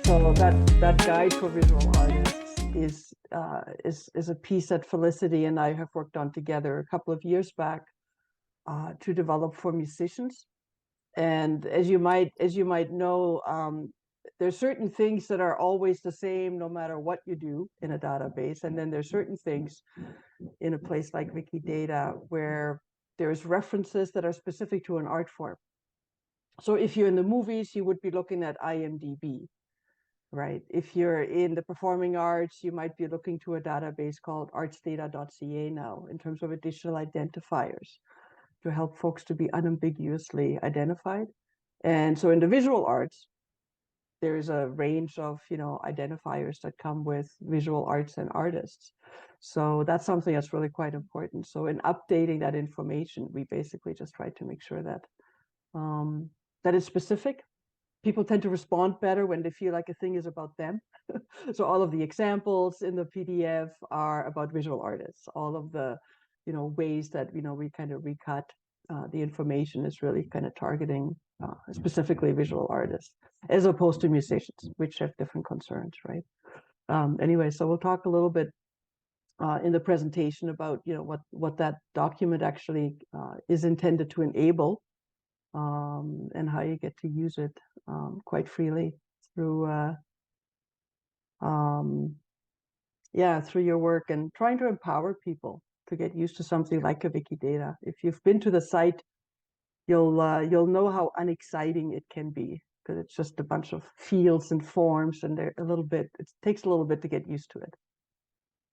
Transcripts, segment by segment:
So that guide for visual artists is a piece that Felicity and I have worked on together a couple of years back to develop for musicians. And as you might know, there's certain things that are always the same no matter what you do in a database, and then there's certain things in a place like Wikidata where there's references that are specific to an art form. So if you're in the movies, you would be looking at IMDb, right? If you're in the performing arts, you might be looking to a database called artsdata.ca now in terms of additional identifiers to help folks to be unambiguously identified. And so in the visual arts, there's a range of identifiers that come with visual arts and artists. So that's something that's really quite important. So in updating that information, we basically just try to make sure that that is specific. People tend to respond better when they feel like a thing is about them. So all of the examples in the PDF are about visual artists. All of the ways that we kind of recut the information is really kind of targeting specifically visual artists, as opposed to musicians, which have different concerns, right? Anyway, so we'll talk a little bit in the presentation about what that document actually is intended to enable, and how you get to use it quite freely through through your work, and trying to empower people to get used to something like a Wikidata. If you've been to the site, you'll know how unexciting it can be, because it's just a bunch of fields and forms, and they're it takes a little bit to get used to it.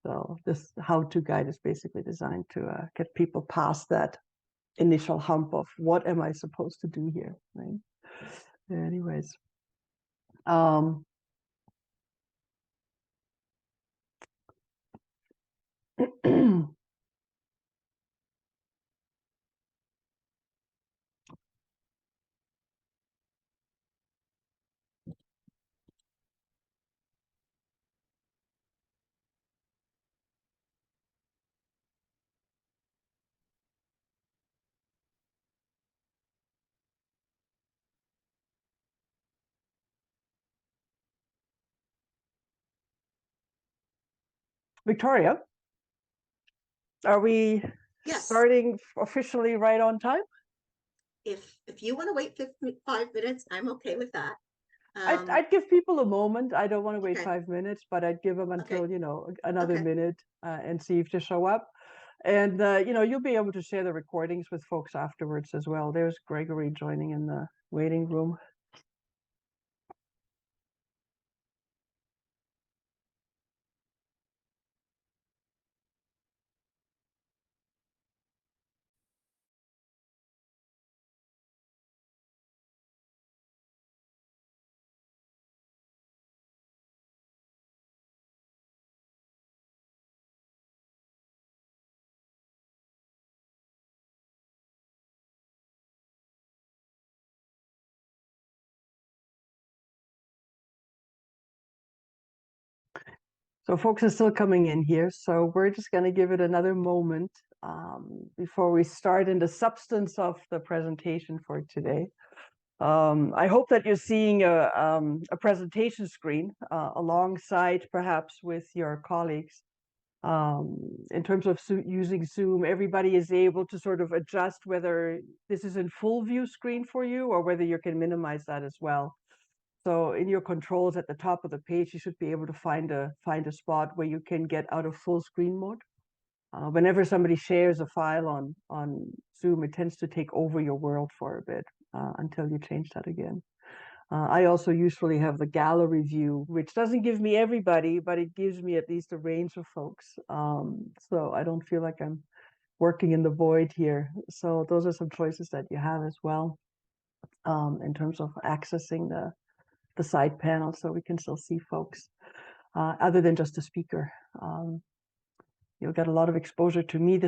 So this how-to guide is basically designed to get people past that initial hump of what am I supposed to do here, right? Anyways, Victoria, are we starting officially right on time? If you want to wait 5 minutes, I'm okay with that. I'd give people a moment. I don't want to wait 5 minutes, but I'd give them until another minute and see if they show up. And you'll be able to share the recordings with folks afterwards as well. There's Gregory joining in the waiting room. So folks are still coming in here, so we're just going to give it another moment before we start in the substance of the presentation for today. I hope that you're seeing a presentation screen alongside perhaps with your colleagues. In terms of using Zoom, everybody is able to sort of adjust whether this is in full view screen for you or whether you can minimize that as well. So in your controls at the top of the page, you should be able to find a spot where you can get out of full screen mode. Whenever somebody shares a file on Zoom, it tends to take over your world for a bit until you change that again. I also usually have the gallery view, which doesn't give me everybody, but it gives me at least a range of folks. So I don't feel like I'm working in the void here. So those are some choices that you have as well in terms of accessing the side panel, so we can still see folks other than just a speaker. You'll get a lot of exposure to me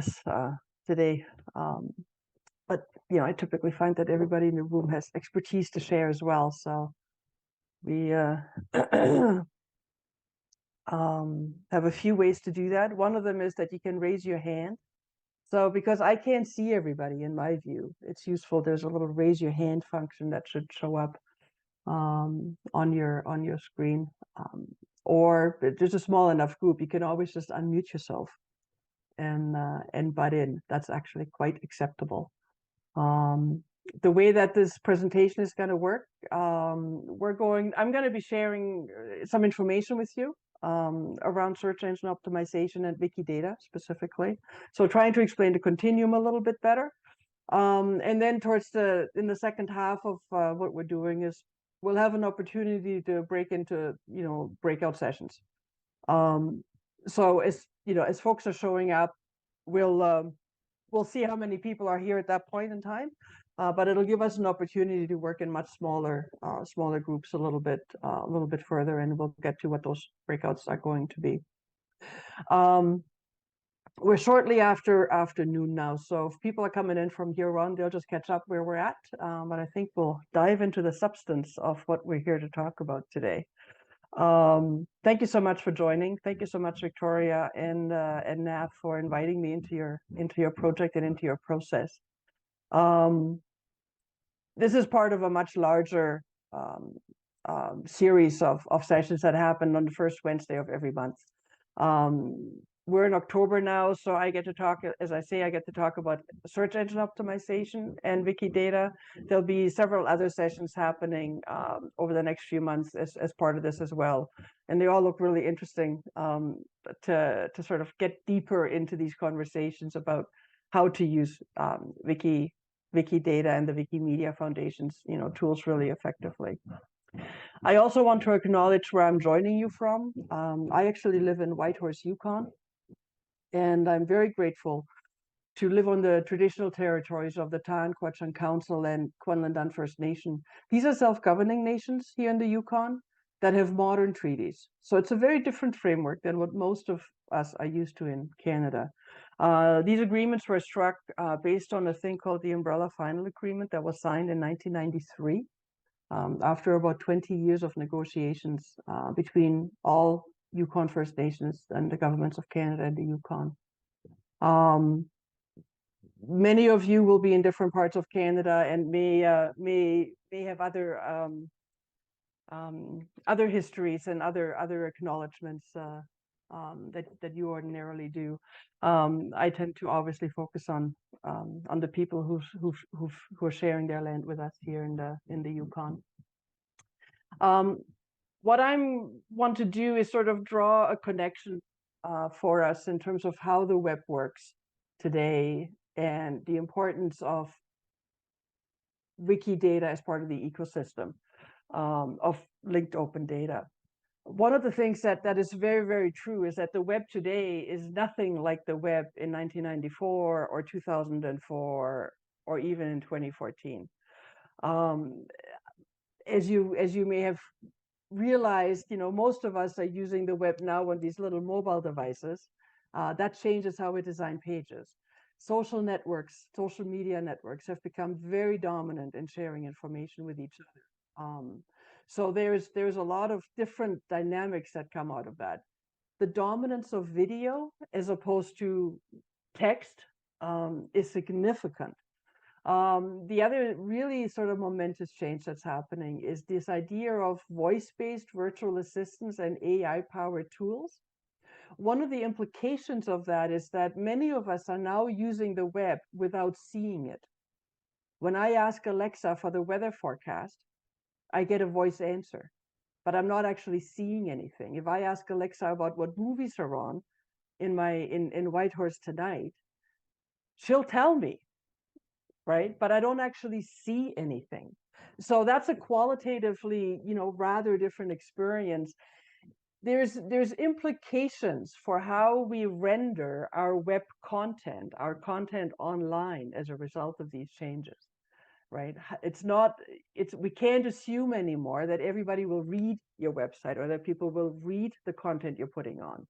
today. But I typically find that everybody in the room has expertise to share as well. So we have a few ways to do that. One of them is that you can raise your hand. So because I can't see everybody in my view, it's useful. There's a little raise your hand function that should show up on your screen. Or if there's a small enough group, you can always just unmute yourself and butt in. That's actually quite acceptable. The way that this presentation is going to work, I'm going to be sharing some information with you around search engine optimization and Wikidata specifically. So trying to explain the continuum a little bit better. And then in the second half of what we're doing is we'll have an opportunity to break into, breakout sessions. So as folks are showing up, we'll see how many people are here at that point in time, but it'll give us an opportunity to work in much smaller groups a little bit further, and we'll get to what those breakouts are going to be. We're shortly after afternoon now, so if people are coming in from here on, they'll just catch up where we're at. But I think we'll dive into the substance of what we're here to talk about today. Thank you so much for joining. Thank you so much, Victoria and Nav, for inviting me into your project and into your process. This is part of a much larger series of sessions that happen on the first Wednesday of every month. We're in October now, so I get to talk, as I say, I get to talk about search engine optimization and Wikidata. There'll be several other sessions happening over the next few months as part of this as well. And they all look really interesting to sort of get deeper into these conversations about how to use Wikidata and the Wikimedia Foundation's tools really effectively. I also want to acknowledge where I'm joining you from. I actually live in Whitehorse, Yukon. And I'm very grateful to live on the traditional territories of the Ta'an Quechan Council and Kwanlundan First Nation. These are self-governing nations here in the Yukon that have modern treaties. So it's a very different framework than what most of us are used to in Canada. These agreements were struck based on a thing called the Umbrella Final Agreement that was signed in 1993 after about 20 years of negotiations between all Yukon First Nations and the governments of Canada and the Yukon. Many of you will be in different parts of Canada and may have other histories and other acknowledgements that you ordinarily do. I tend to obviously focus on the people who are sharing their land with us here in the Yukon. What I want to do is sort of draw a connection for us in terms of how the web works today and the importance of Wikidata as part of the ecosystem of linked open data. One of the things that is very, very true is that the web today is nothing like the web in 1994 or 2004 or even in 2014. As you may have realized, most of us are using the web now on these little mobile devices. That changes how we design pages. Social networks, social media networks have become very dominant in sharing information with each other. So there's a lot of different dynamics that come out of that. The dominance of video as opposed to text is significant. The other really sort of momentous change that's happening is this idea of voice-based virtual assistants and AI-powered tools. One of the implications of that is that many of us are now using the web without seeing it. When I ask Alexa for the weather forecast, I get a voice answer, but I'm not actually seeing anything. If I ask Alexa about what movies are on in Whitehorse tonight, she'll tell me, right? But I don't actually see anything. So that's a qualitatively, rather different experience. There's implications for how we render our web content, our content online as a result of these changes, right? We can't assume anymore that everybody will read your website or that people will read the content you're putting on.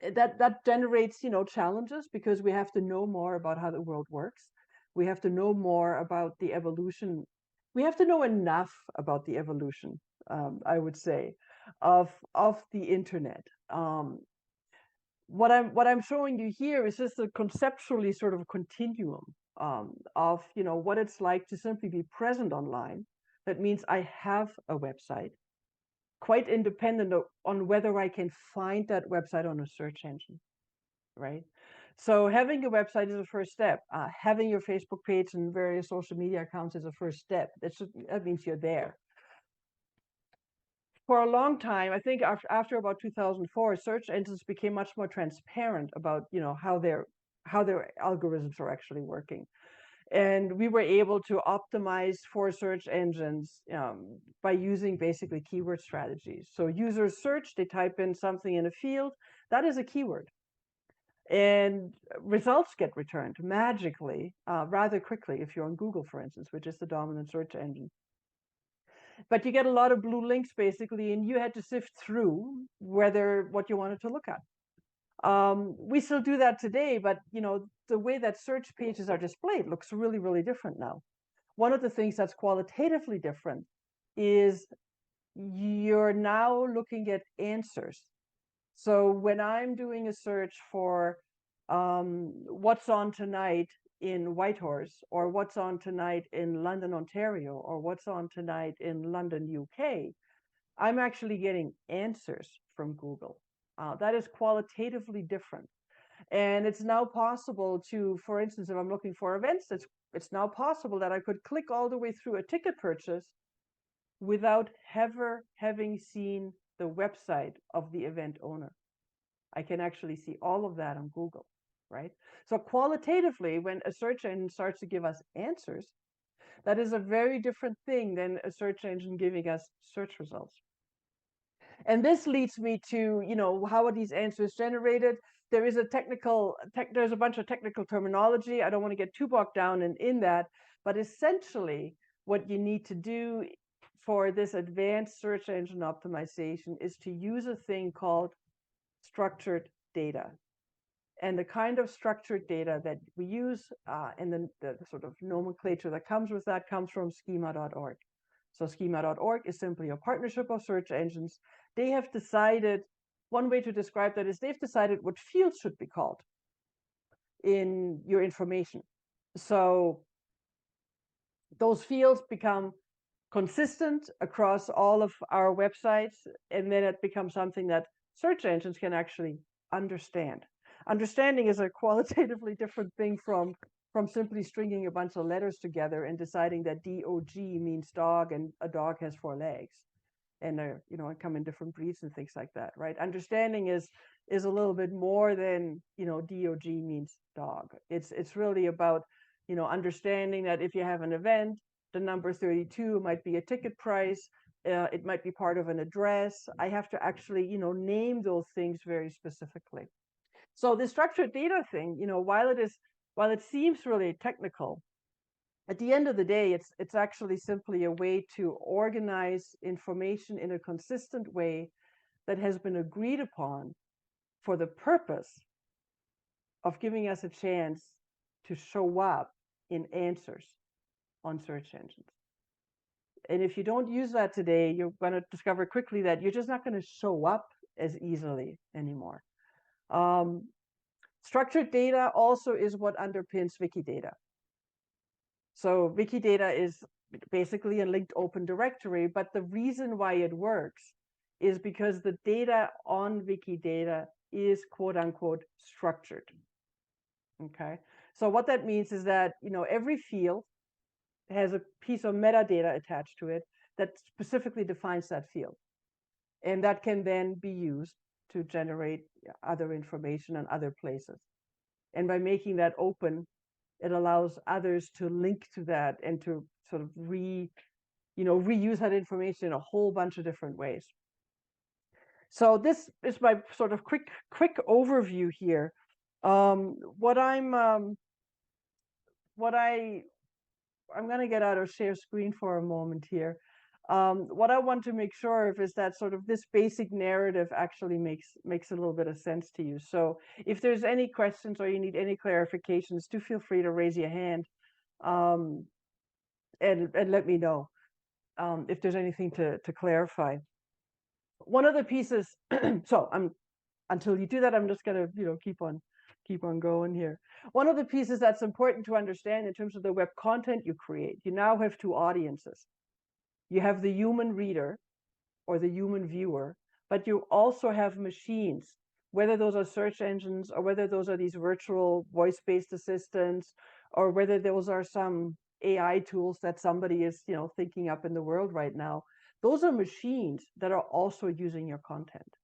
That generates, challenges because we have to know more about how the world works. We have to know more about the evolution. We have to know enough about the evolution, I would say, of the internet. What I'm showing you here is just a conceptually sort of continuum of what it's like to simply be present online That means I have a website, quite independent on whether I can find that website on a search engine, right? So having a website is a first step. Having your Facebook page and various social media accounts is a first step. That means you're there. For a long time, I think after about 2004, search engines became much more transparent about how their algorithms are actually working. And we were able to optimize for search engines by using basically keyword strategies. So users search, they type in something in a field, that is a keyword. And results get returned magically, rather quickly if you're on Google, for instance, which is the dominant search engine. But you get a lot of blue links basically, and you had to sift through what you wanted to look at. We still do that today, but the way that search pages are displayed looks really, really different now. One of the things that's qualitatively different is you're now looking at answers. So when I'm doing a search for what's on tonight in Whitehorse, or what's on tonight in London, Ontario, or what's on tonight in London, UK, I'm actually getting answers from Google. That is qualitatively different. And it's now possible to, for instance, if I'm looking for events, it's now possible that I could click all the way through a ticket purchase without ever having seen the website of the event owner. I can actually see all of that on Google, right? So qualitatively, when a search engine starts to give us answers, that is a very different thing than a search engine giving us search results. And this leads me to, how are these answers generated? There is there's a bunch of technical terminology. I don't want to get too bogged down in that, but essentially what you need to do for this advanced search engine optimization is to use a thing called structured data. And the kind of structured data that we use and the sort of nomenclature that comes with that comes from schema.org. So schema.org is simply a partnership of search engines. They have decided, one way to describe that is they've decided what fields should be called in your information. So those fields become consistent across all of our websites, and then it becomes something that search engines can actually understand. Understanding is a qualitatively different thing from simply stringing a bunch of letters together and deciding that DOG means dog and a dog has 4 legs, and they're come in different breeds and things like that, right? Understanding is a little bit more than DOG means dog. It's really about understanding that if you have an event, the number 32 might be a ticket price. It might be part of an address. I have to actually name those things very specifically. So the structured data thing, while it seems really technical, at the end of the day, it's actually simply a way to organize information in a consistent way that has been agreed upon for the purpose of giving us a chance to show up in answers on search engines. And if you don't use that today, you're going to discover quickly that you're just not going to show up as easily anymore. Structured data also is what underpins Wikidata. So Wikidata is basically a linked open directory, but the reason why it works is because the data on Wikidata is quote unquote structured. Okay, so what that means is that every field has a piece of metadata attached to it that specifically defines that field, and that can then be used to generate other information in other places. And by making that open, it allows others to link to that and to sort of reuse that information in a whole bunch of different ways. So this is my sort of quick overview here. I'm going to get out of share screen for a moment here. What I want to make sure of is that sort of this basic narrative actually makes a little bit of sense to you. So if there's any questions or you need any clarifications, do feel free to raise your hand and let me know if there's anything to clarify. One of the pieces, so until you do that, I'm just going to keep on going here. One of the pieces that's important to understand in terms of the web content you create, you now have 2 audiences. You have the human reader or the human viewer, but you also have machines, whether those are search engines or whether those are these virtual voice-based assistants, or whether those are some AI tools that somebody is, thinking up in the world right now. Those are machines that are also using your content.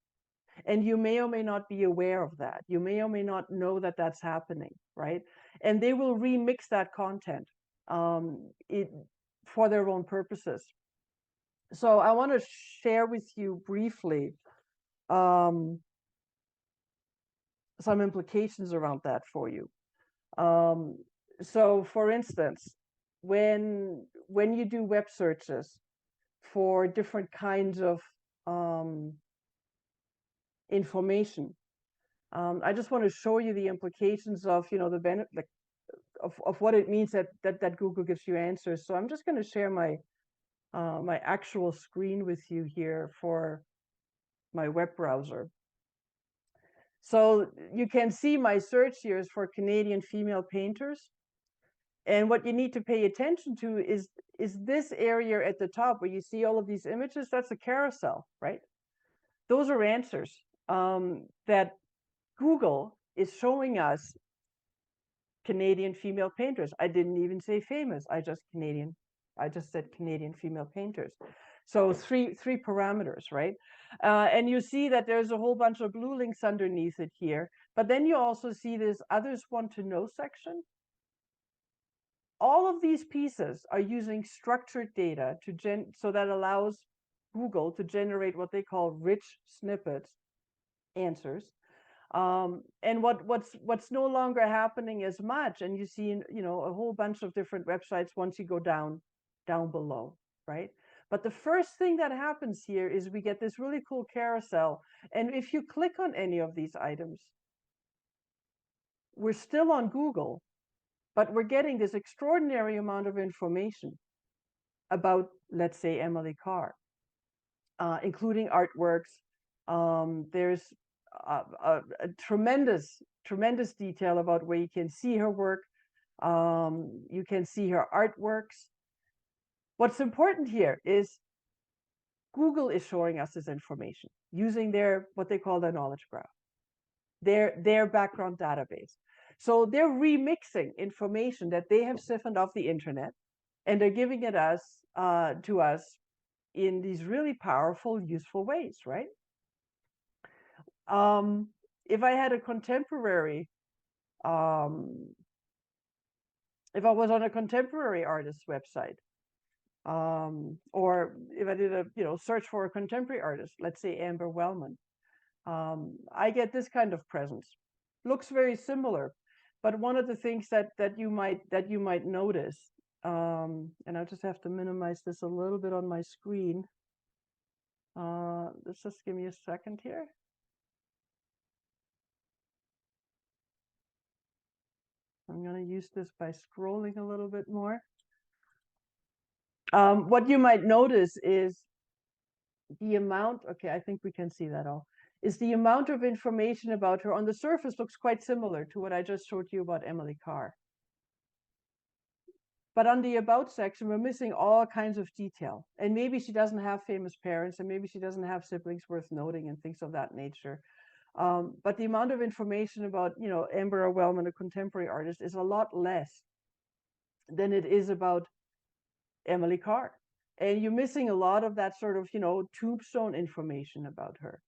And you may or may not be aware of that. You may or may not know that that's happening, right? And they will remix that content for their own purposes. So I want to share with you briefly some implications around that for you. So for instance, when you do web searches for different kinds of information, I just want to show you the implications of the benefit of what it means that Google gives you answers. So I'm just going to share my my actual screen with you here for my web browser. So you can see my search here is for Canadian female painters. And what you need to pay attention to is this area at the top where you see all of these images. That's a carousel, right? Those are answers that Google is showing us. Canadian female painters. I didn't even say famous. I just said Canadian female painters. So three parameters, right? And you see that there's a whole bunch of blue links underneath it here. But then you also see this others want to know section. All of these pieces are using structured data so that allows Google to generate what they call rich snippets answers. And what's no longer happening as much, and you see a whole bunch of different websites once you go down below, right? But the first thing that happens here is we get this really cool carousel, and if you click on any of these items, we're still on Google, but we're getting this extraordinary amount of information about, let's say, Emily Carr, including artworks. There's a tremendous detail about where you can see her work. You can see her artworks. What's important here is Google is showing us this information using what they call their knowledge graph, their background database. So they're remixing information that they have siphoned off the internet, and they're giving it to us in these really powerful, useful ways, right? If I had a contemporary, if I was on a contemporary artist's website, or if I did a search for a contemporary artist, let's say Amber Wellman, I get this kind of presence. Looks very similar, but one of the things that you might notice, and I'll just have to minimize this a little bit on my screen. Let's just give me a second here. I'm going to use this by scrolling a little bit more. What you might notice is the amount, okay, I think we can see that all, is the amount of information about her on the surface looks quite similar to what I just showed you about Emily Carr. But on the about section, we're missing all kinds of detail. And maybe she doesn't have famous parents, and maybe she doesn't have siblings worth noting and things of that nature. But the amount of information about, Amber Wellman, a contemporary artist, is a lot less than it is about Emily Carr. And you're missing a lot of that sort of, tombstone information about her.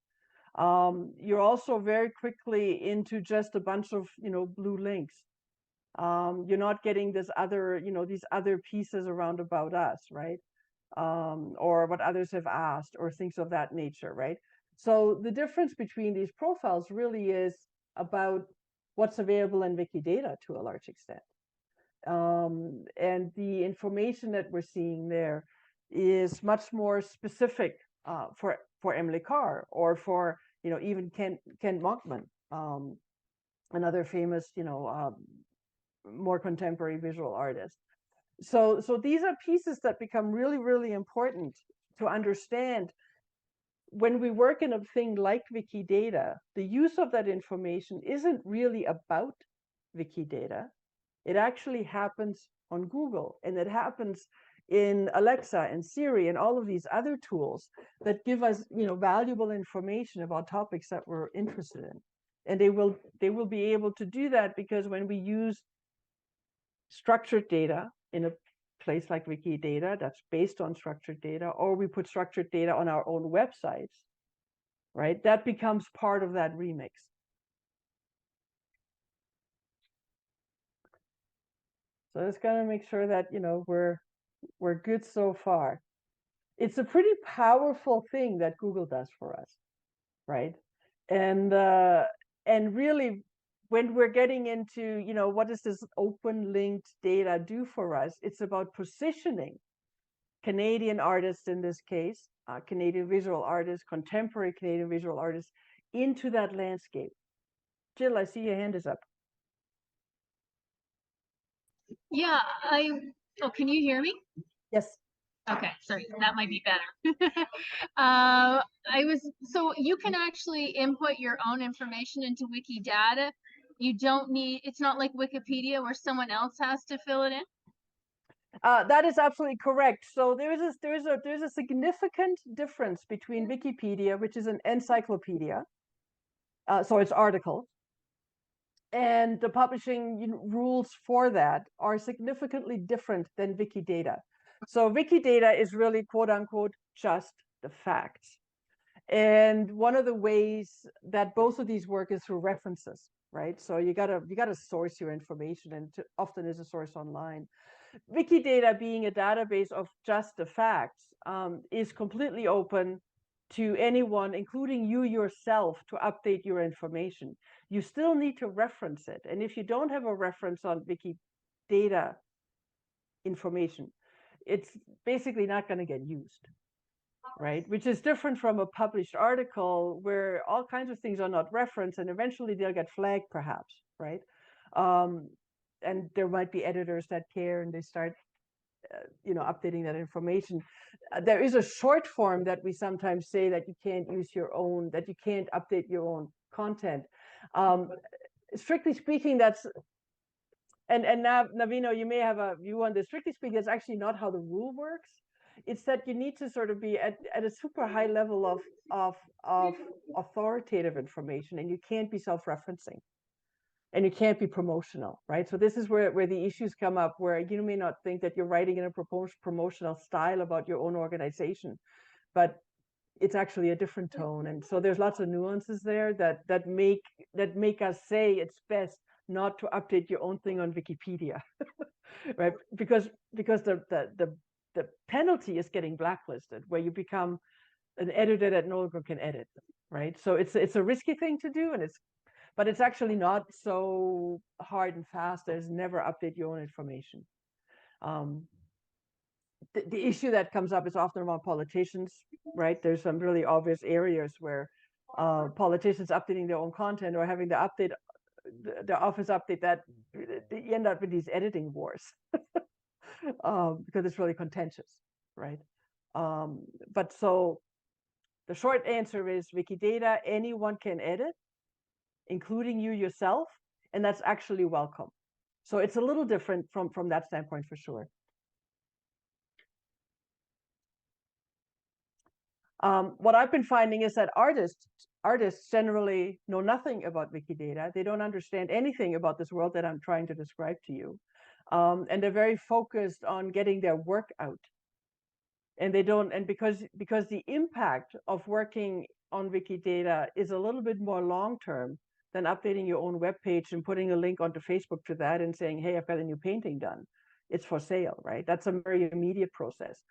You're also very quickly into just a bunch of, blue links. You're not getting this other, these other pieces around about us, right? Or what others have asked or things of that nature, right? So the difference between these profiles really is about what's available in Wikidata to a large extent. And the information that we're seeing there is much more specific for Emily Carr, or for even Ken Monkman, another famous more contemporary visual artist. So these are pieces that become really, really important to understand when we work in a thing like Wikidata. The use of that information isn't really about Wikidata. It actually happens on Google, and it happens in Alexa and Siri and all of these other tools that give us, valuable information about topics that we're interested in. And they will be able to do that because when we use structured data in a place like Wikidata that's based on structured data, or we put structured data on our own websites, right? That becomes part of that remix. So it's gonna make sure that we're good so far. It's a pretty powerful thing that Google does for us, right? And really, when we're getting into what does this open linked data do for us, it's about positioning Canadian artists in this case, Canadian visual artists, contemporary Canadian visual artists, into that landscape. Jill, I see your hand is up. Yeah, oh, can you hear me? Yes. Okay, sorry, that might be better. So you can actually input your own information into Wikidata. You don't need, it's not like Wikipedia where someone else has to fill it in. That is absolutely correct. So there's a significant difference between Wikipedia, which is an encyclopedia, so it's articles, and the publishing rules for that are significantly different than Wikidata. So Wikidata is really quote unquote just the facts. And one of the ways that both of these work is through references, right? So you gotta source your information, and often is a source online. Wikidata, being a database of just the facts, is completely open to anyone, including you yourself, to update your information. You still need to reference it. And if you don't have a reference on Wikidata information, it's basically not going to get used, right? Which is different from a published article where all kinds of things are not referenced, and eventually they'll get flagged, perhaps, right? And there might be editors that care, and they start updating that information. There is a short form that we sometimes say that you can't use your own, that you can't update your own content. Strictly speaking, that's, and Navino, you may have a view on this. Strictly speaking, that's actually not how the rule works. It's that you need to sort of be at a super high level of authoritative information, and you can't be self-referencing. And you can't be promotional, right? So this is where the issues come up, where you may not think that you're writing in a promotional style about your own organization, but it's actually a different tone. And so there's lots of nuances there that make us say it's best not to update your own thing on Wikipedia, right? Because the penalty is getting blacklisted, where you become an editor that no one can edit, right? So it's a risky thing to do, but it's actually not so hard and fast. There's never update your own information. The issue that comes up is often around politicians, right? There's some really obvious areas where politicians updating their own content or having the office update that, you end up with these editing wars because it's really contentious, right? But so the short answer is Wikidata, anyone can edit, including you yourself, and that's actually welcome. So it's a little different from that standpoint, for sure. What I've been finding is that artists generally know nothing about Wikidata. They don't understand anything about this world that I'm trying to describe to you. And they're very focused on getting their work out. And they don't, and because the impact of working on Wikidata is a little bit more long-term than updating your own web page and putting a link onto Facebook to that and saying, hey, I've got a new painting done. It's for sale, right? That's a very immediate process.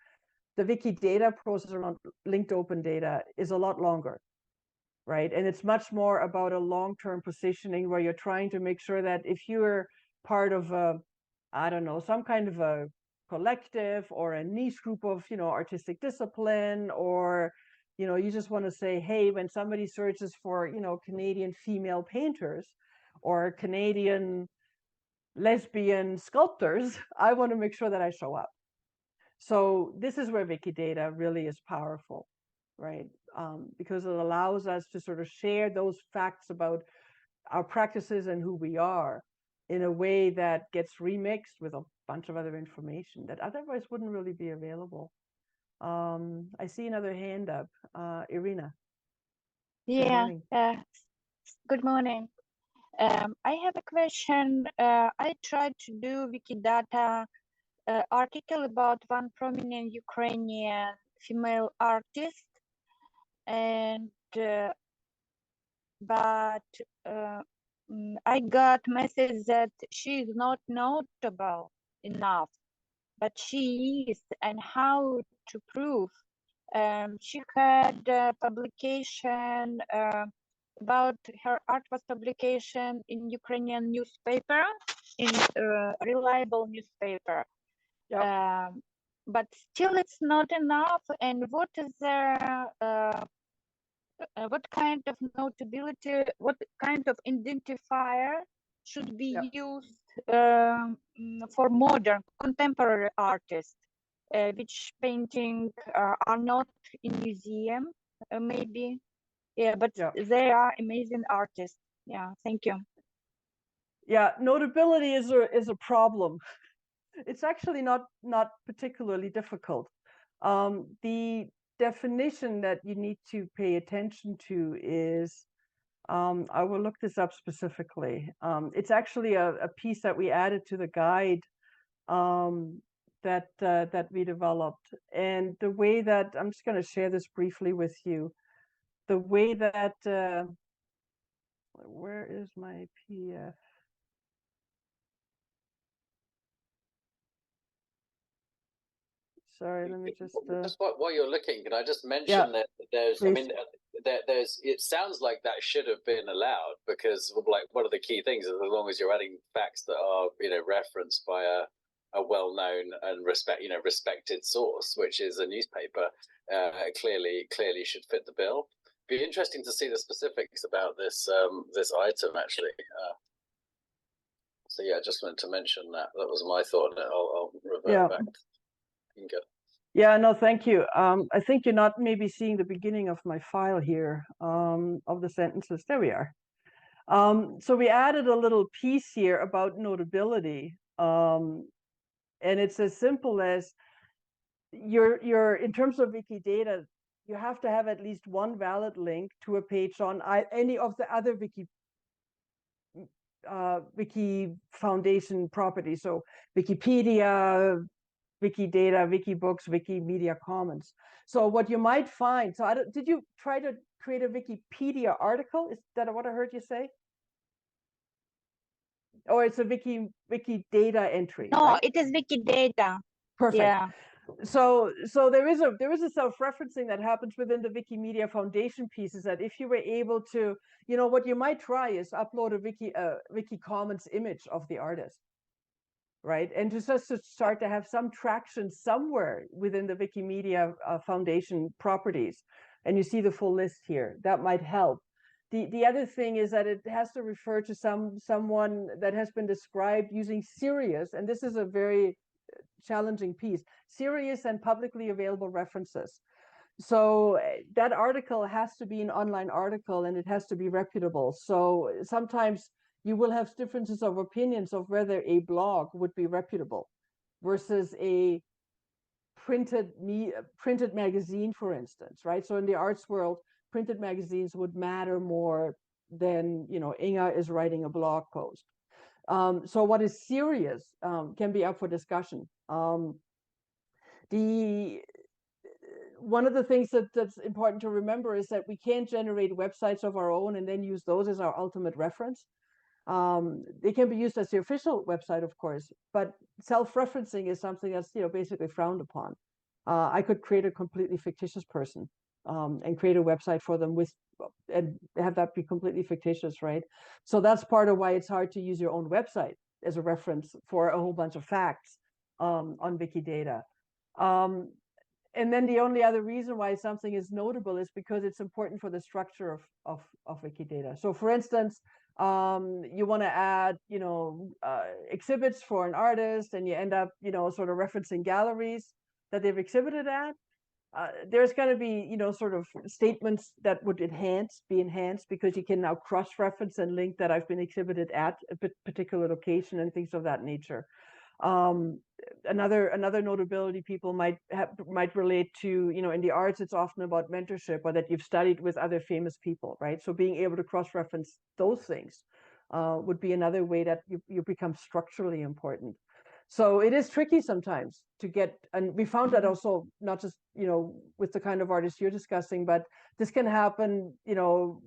The Wikidata process around linked open data is a lot longer, right? And it's much more about a long-term positioning where you're trying to make sure that if you're part of I don't know, some kind of a collective or a niche group of, artistic discipline, or, you just want to say, hey, when somebody searches for, Canadian female painters or Canadian lesbian sculptors, I want to make sure that I show up. So this is where Wikidata really is powerful, right? Because it allows us to sort of share those facts about our practices and who we are, in a way that gets remixed with a bunch of other information that otherwise wouldn't really be available. I see another hand up. Irina. Good Yeah, morning. good morning. I have a question. I tried to do Wikidata article about one prominent Ukrainian female artist, and but I got message that she is not notable enough, but she is, and how to prove? She had a publication about her art was publication in Ukrainian newspaper, in reliable newspaper. Yep. But still it's not enough. And what is what kind of notability, what kind of identifier should be Yep. used for modern contemporary artists? Which painting are not in museum, maybe. Yeah, but Yeah. they are amazing artists. Yeah, thank you. Yeah, notability is a problem. It's actually not particularly difficult. The definition that you need to pay attention to is, I will look this up specifically. It's actually a piece that we added to the guide that we developed. And the way that, I'm just going to share this briefly with you. The way that, where is my PDF? Sorry, let me just. Just while you're looking, can I just Yeah, mention that there's, I please. mean, there's, it sounds like that should have been allowed because, like, one of the key things is as long as you're adding facts that are, referenced by a well-known and respected source, which is a newspaper, clearly should fit the bill. Be interesting to see the specifics about this this item actually. So yeah, just wanted to mention that. That was my thought. I'll revert back. Inga. Yeah, no, thank you. I think you're not maybe seeing the beginning of my file here, of the sentences. There we are. So we added a little piece here about notability. And it's as simple as your in terms of Wikidata, you have to have at least one valid link to a page on any of the other Wiki Foundation properties. So Wikipedia, Wikidata, Wikibooks, Wikimedia Commons. So what you might find, so did you try to create a Wikipedia article? Is that what I heard you say? Or it's a Wikidata entry? No, right? it is Wikidata. Perfect. Yeah. So there is a self-referencing that happens within the Wikimedia Foundation pieces, that if you were able to, what you might try is upload a Wiki Commons image of the artist. Right, and just to start to have some traction somewhere within the Wikimedia Foundation properties, and you see the full list here, that might help. The other thing is that it has to refer to someone that has been described using serious, and this is a very challenging piece, serious and publicly available references. So that article has to be an online article and it has to be reputable. So sometimes you will have differences of opinions of whether a blog would be reputable versus a printed magazine, for instance, right? So in the arts world, printed magazines would matter more than, Inga is writing a blog post. So what is serious can be up for discussion. One of the things that's important to remember is that we can't generate websites of our own and then use those as our ultimate reference. They can be used as the official website, of course, but self-referencing is something that's basically frowned upon. I could create a completely fictitious person and create a website for them and have that be completely fictitious, right? So that's part of why it's hard to use your own website as a reference for a whole bunch of facts on Wikidata. And then the only other reason why something is notable is because it's important for the structure of Wikidata. So for instance, you want to add, exhibits for an artist and you end up, sort of referencing galleries that they've exhibited at. there's going to be, you know, sort of statements that would be enhanced because you can now cross-reference and link that I've been exhibited at a particular location and things of that nature. Another notability people might relate to, you know, in the arts, it's often about mentorship or that you've studied with other famous people, right? So being able to cross-reference those things would be another way that you become structurally important. So it is tricky sometimes to get, and we found that also not just, you know, with the kind of artists you're discussing, but this can happen, you know.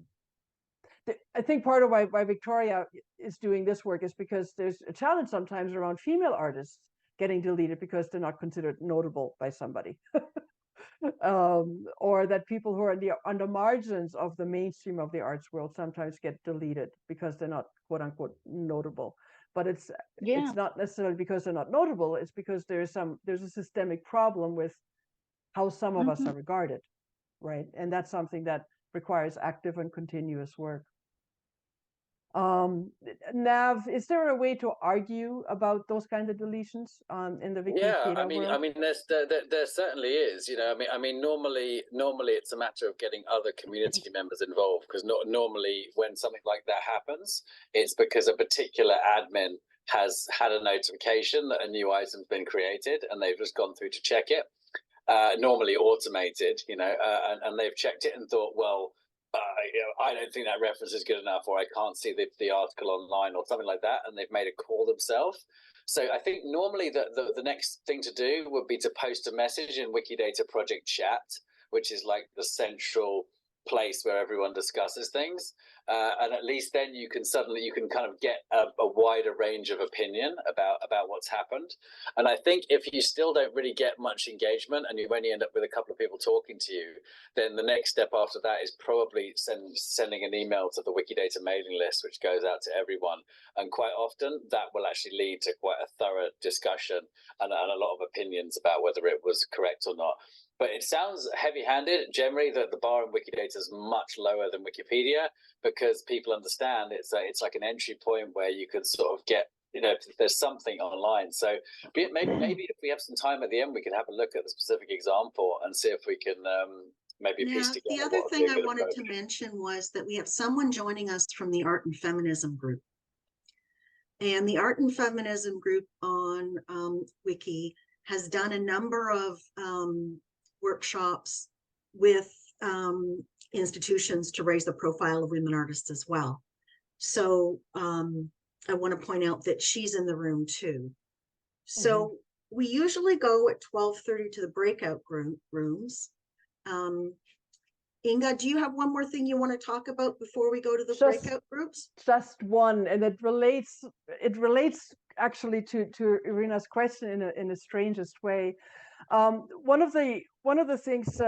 I think part of why Victoria is doing this work is because there's a challenge sometimes around female artists getting deleted because they're not considered notable by somebody. Or that people who are on the margins of the mainstream of the arts world sometimes get deleted because they're not quote unquote notable. But it's not necessarily because they're not notable, it's because there's a systemic problem with how some of us are regarded, right? And that's something that requires active and continuous work. Nav, is there a way to argue about those kinds of deletions in the Wikidata world? I mean, there certainly is. You know, I mean, normally it's a matter of getting other community members involved, because normally when something like that happens, it's because a particular admin has had a notification that a new item's been created, and they've just gone through to check it. Normally automated, you know, and they've checked it and thought, well, you know, I don't think that reference is good enough, or I can't see the article online, or something like that, and they've made a call themselves. So I think normally the next thing to do would be to post a message in Wikidata project chat, which is like the central place where everyone discusses things, and at least then you can kind of get a wider range of opinion about what's happened. And I think if you still don't really get much engagement and you only end up with a couple of people talking to you, then the next step after that is probably sending an email to the Wikidata mailing list, which goes out to everyone. And quite often that will actually lead to quite a thorough discussion and a lot of opinions about whether it was correct or not. But it sounds heavy-handed. Generally, the bar in Wikidata is much lower than Wikipedia, because people understand it's like an entry point where you can sort of get, you know, if there's something online. So maybe if we have some time at the end, we can have a look at the specific example and see if we can maybe piece together. The other thing I wanted to mention was that we have someone joining us from the Art and Feminism group. And the Art and Feminism group on Wiki has done a number of workshops with institutions to raise the profile of women artists as well. So I want to point out that she's in the room too. So we usually go at 12:30 to the breakout rooms. Inga, do you have one more thing you want to talk about before we go to the breakout groups? Just one, and it relates actually to Irina's question in the strangest way. One of the things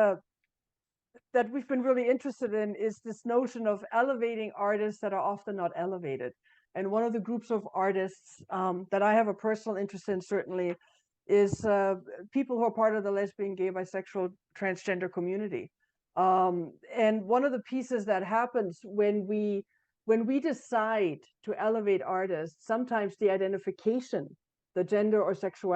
that we've been really interested in is this notion of elevating artists that are often not elevated. And one of the groups of artists that I have a personal interest in certainly is people who are part of the lesbian, gay, bisexual, transgender community. And one of the pieces that happens when we decide to elevate artists, sometimes the identification, the gender or sexual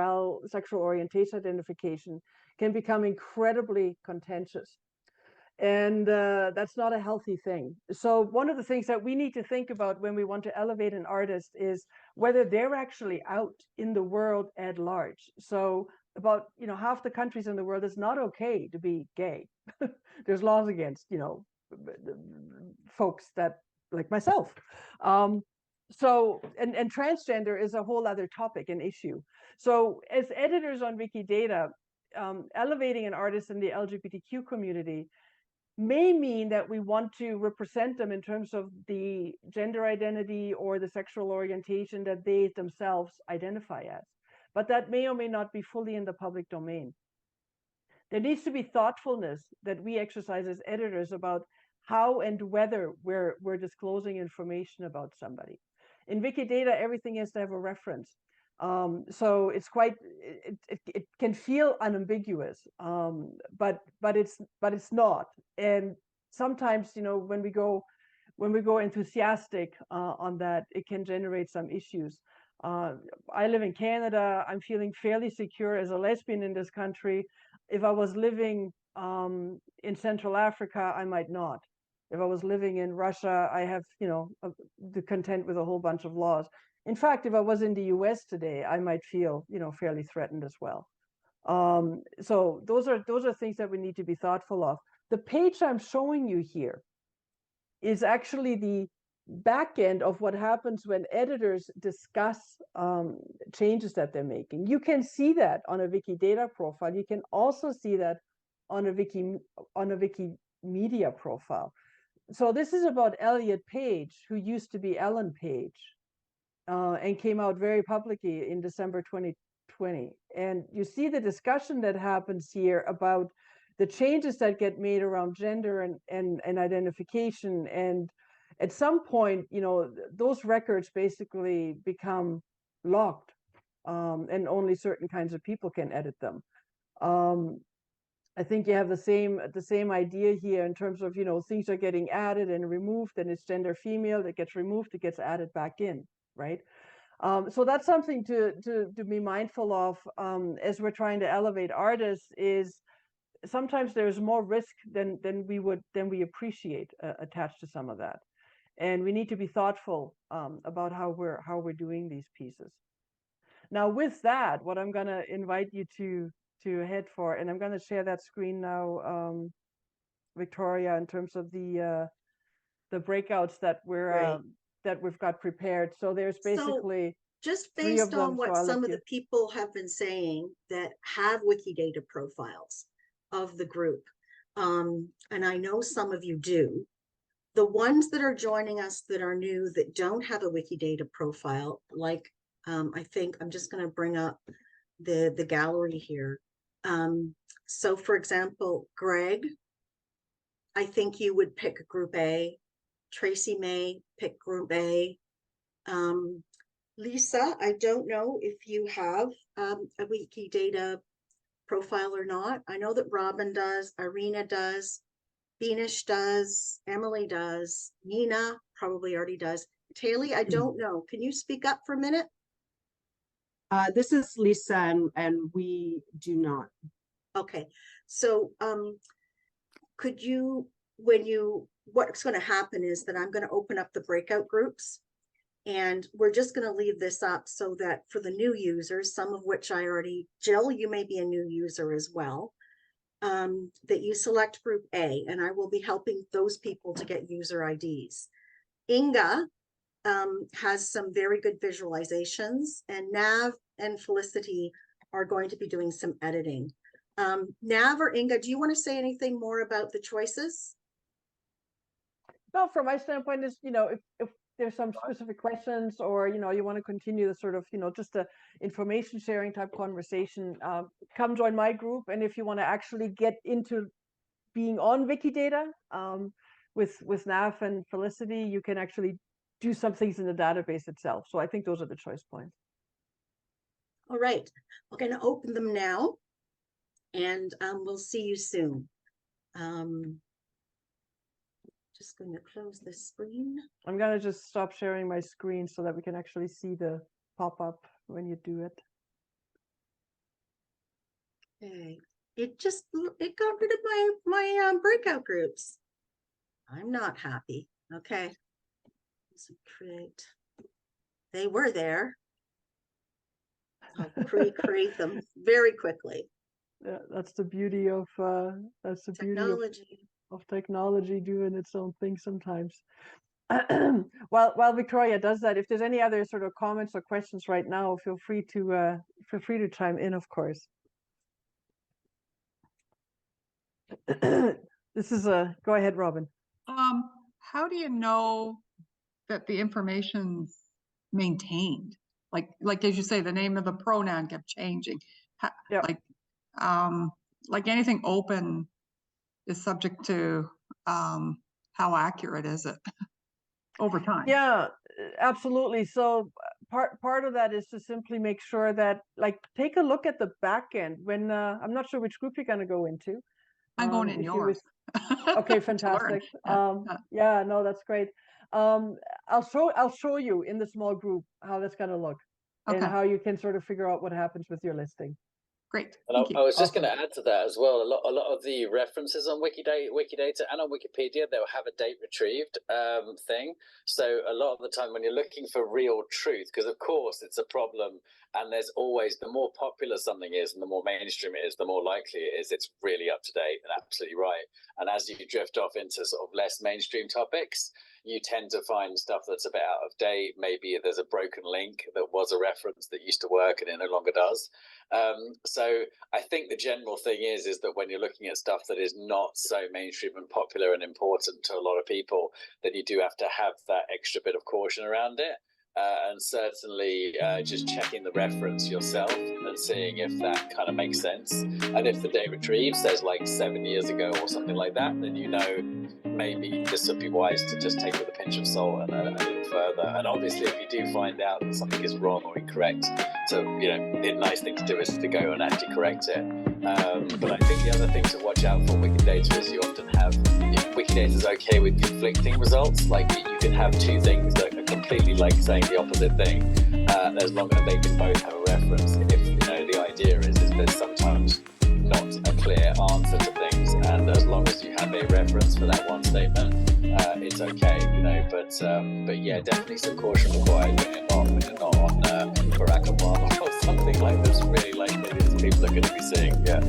orientation identification, can become incredibly contentious. And that's not a healthy thing. So one of the things that we need to think about when we want to elevate an artist is whether they're actually out in the world at large. So about, you know, half the countries in the world, it's not okay to be gay. There's laws against, you know, folks that like myself. So and transgender is a whole other topic and issue. So as editors on Wikidata, elevating an artist in the LGBTQ community may mean that we want to represent them in terms of the gender identity or the sexual orientation that they themselves identify as. But that may or may not be fully in the public domain. There needs to be thoughtfulness that we exercise as editors about how and whether we're disclosing information about somebody. In Wikidata, everything has to have a reference. So it's it can feel unambiguous, but it's not. And sometimes, you know, when we go enthusiastic on that, it can generate some issues. I live in Canada. I'm feeling fairly secure as a lesbian in this country. If I was living In Central Africa, I might not. If I was living in Russia, I have, the content with a whole bunch of laws. In fact, if I was in the US today, I might feel, fairly threatened as well. So those are things that we need to be thoughtful of. The page I'm showing you here is actually the back end of what happens when editors discuss changes that they're making. You can see that on a Wikidata profile. You can also see that on a Wikimedia profile. So this is about Elliot Page, who used to be Ellen Page, and came out very publicly in December 2020. And you see the discussion that happens here about the changes that get made around gender and identification. And at some point, those records basically become locked, and only certain kinds of people can edit them. I think you have the same idea here in terms of, things are getting added and removed, and it's gender female that gets removed, it gets added back in, right? So that's something to be mindful of as we're trying to elevate artists. Is sometimes there's more risk than we appreciate attached to some of that, and we need to be thoughtful about how we're doing these pieces. Now, with that, what I'm going to invite you to head for, and I'm going to share that screen now, Victoria, in terms of the breakouts that we've got prepared. So there's basically just three of based on them, what so some of the people have been saying that have Wikidata profiles of the group, and I know some of you do. The ones that are joining us that are new, that don't have a Wikidata profile, like I think I'm just going to bring up the gallery here. So for example, Greg, I think you would pick Group A. Tracy May, pick Group A. Lisa, I don't know if you have a Wikidata profile or not. I know that Robin does, Irina does, Beanish does, Emily does, Nina probably already does. Taylor, I don't know. Can you speak up for a minute? This is Lisa, and we do not. Okay, so could you, what's going to happen is that I'm going to open up the breakout groups, and we're just going to leave this up so that for the new users, some of which I already, Jill, you may be a new user as well, that you select Group A, and I will be helping those people to get user IDs. Inga has some very good visualizations, and Nav and Felicity are going to be doing some editing. Nav or Inga, do you want to say anything more about the choices? No, from my standpoint is, if there's some specific questions, or, you want to continue the sort of, just a information sharing type conversation, come join my group. And if you want to actually get into being on Wikidata with Nav and Felicity, you can actually do some things in the database itself. So I think those are the choice points. All right, we're going to open them now, and we'll see you soon. Just going to close this screen. I'm going to just stop sharing my screen so that we can actually see the pop-up when you do it. Okay, it got rid of my breakout groups. I'm not happy. Okay, let's create. They were there. I'll create them very quickly. Yeah, that's the beauty of Technology. of technology doing its own thing sometimes. While Victoria does that, if there's any other sort of comments or questions right now, feel free to chime in, of course. This is go ahead, Robin. How do you know that the information's maintained? Like as you say, the name of the pronoun kept changing. Yep. Like anything open is subject to how accurate is it over time? Yeah, absolutely. So part of that is to simply make sure that, like, take a look at the back end. When I'm not sure which group you're going to go into. I'm going in yours. Okay, fantastic. Yeah, no, that's great. I'll show you in the small group how that's going to look, and how you can sort of figure out what happens with your listing. Great. And Thank you. I was just Awesome. going to add to that as well. A lot of the references on Wikidata and on Wikipedia, they'll have a date retrieved thing. So a lot of the time when you're looking for real truth, because of course it's a problem, and there's always, the more popular something is and the more mainstream it is, the more likely it is it's really up to date and absolutely right. And as you drift off into sort of less mainstream topics, you tend to find stuff that's a bit out of date. Maybe there's a broken link that was a reference that used to work and it no longer does. So I think the general thing is that when you're looking at stuff that is not so mainstream and popular and important to a lot of people, then you do have to have that extra bit of caution around it. And certainly just checking the reference yourself and seeing if that kind of makes sense. And if the date retrieve says like 7 years ago or something like that, then you know maybe this would be wise to just take it with a pinch of salt and look further. And obviously, if you do find out that something is wrong or incorrect, so the nice thing to do is to go and actually correct it. But I think the other thing to watch out for Wikidata is you often have, if Wikidata is okay with conflicting results, like you can have two things that are completely like saying the opposite thing, as long as they can both have a reference. If the idea is there's sometimes not a clear answer to things, and as long as you have a reference for that one statement, it's okay, but yeah, definitely some caution required when you're not on Barack Obama or something like this. Really, like millions of people are going to be seeing. Yeah.